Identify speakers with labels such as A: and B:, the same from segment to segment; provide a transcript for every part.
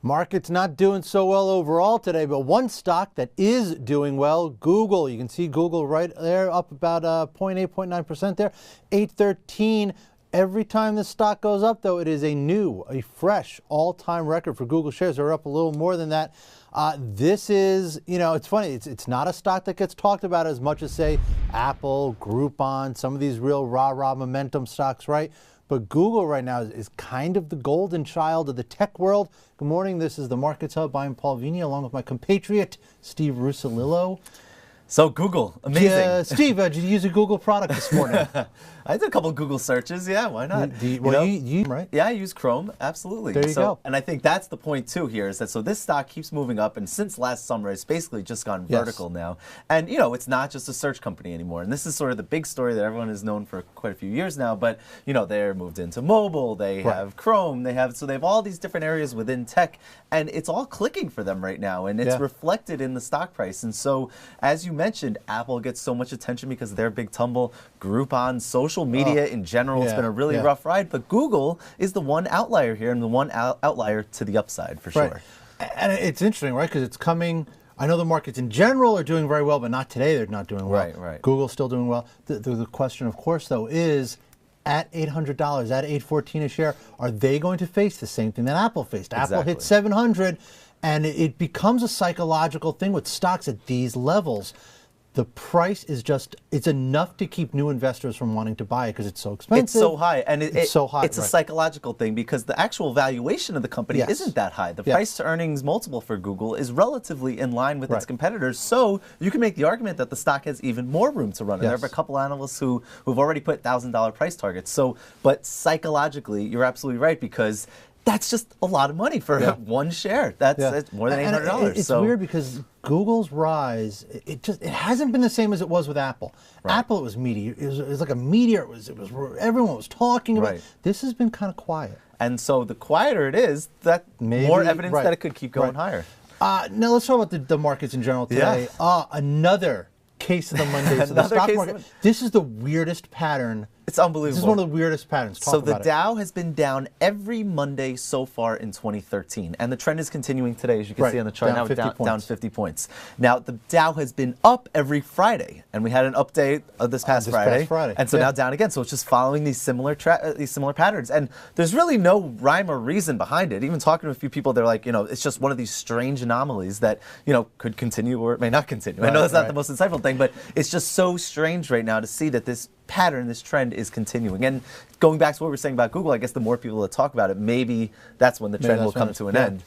A: Market's not doing so well overall today, but one stock that is doing well, Google. You can see Google right there, up about 0.8, 0.9% there, 813. Every time this stock goes up, though, it is a fresh all-time record for Google shares. They're up a little more than that. This is, it's funny. It's not a stock that gets talked about as much as, say, Apple, Groupon, some of these real rah-rah momentum stocks, right? But Google right now is kind of the golden child of the tech world. Good morning. This is the Markets Hub. I'm Paul Vini, along with my compatriot, Steve Russolillo.
B: So Google, amazing.
A: Yeah, Steve, did you use a Google product this morning?
B: I did a couple Google searches. Yeah, why not?
A: You right?
B: Yeah, I use Chrome. Absolutely.
A: There you go.
B: And I think that's the point too here is that so this stock keeps moving up, and since last summer, it's basically just gone vertical now. And it's not just a search company anymore. And this is sort of the big story that everyone has known for quite a few years now. But they're moved into mobile. They have Chrome. They have all these different areas within tech, and it's all clicking for them right now, and it's reflected in the stock price. And so, as you mentioned, Apple gets so much attention because of their big tumble. Groupon, social media in general, it's been a really rough ride. But Google is the one outlier here, and the one outlier to the upside for sure.
A: And it's interesting, right? Because it's coming. I know the markets in general are doing very well, but not today. They're not doing well.
B: Right.
A: Google's still doing well. The question, of course, though, is at $800, at $814 a share, are they going to face the same thing that Apple faced? Apple hit 700, and it becomes a psychological thing with stocks at these levels. The price is it's enough to keep new investors from wanting to buy it because it's so expensive.
B: It's so high. And
A: it's so high.
B: It's a psychological thing because the actual valuation of the company isn't that high. The price to earnings multiple for Google is relatively in line with its competitors. So you can make the argument that the stock has even more room to run. And there are a couple analysts who've already put $1,000 price targets. But psychologically, you're absolutely right because that's just a lot of money for one share. That's more than $800.
A: It's weird because Google's rise, it hasn't been the same as it was with Apple. Apple, it was meteor. It was like a meteor. It was everyone was talking about. This has been kind of quiet.
B: And so the quieter it is, that more evidence that it could keep going higher.
A: Now let's talk about the markets in general today. Another case of the Monday. So the stock market. This is the weirdest pattern.
B: It's unbelievable.
A: This is one of the weirdest patterns.
B: So the Dow has been down every Monday so far in 2013. And the trend is continuing today, as you can see on the chart. Down 50 points. Now, the Dow has been up every Friday. And we had an update of this past Friday. And so now down again. So it's just following these similar patterns. And there's really no rhyme or reason behind it. Even talking to a few people, they're like, it's just one of these strange anomalies that, could continue or it may not continue. I know that's not the most insightful thing, but it's just so strange right now to see that this pattern, this trend is continuing. And going back to what we were saying about Google, I guess the more people that talk about it, maybe that's when the trend will come to an end.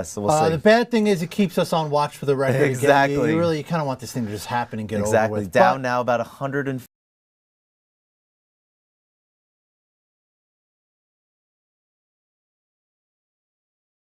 B: So we'll see.
A: The bad thing is it keeps us on watch for the record.
B: Exactly.
A: You kind of want this thing to just happen and get over with.
B: Exactly. Down now about 150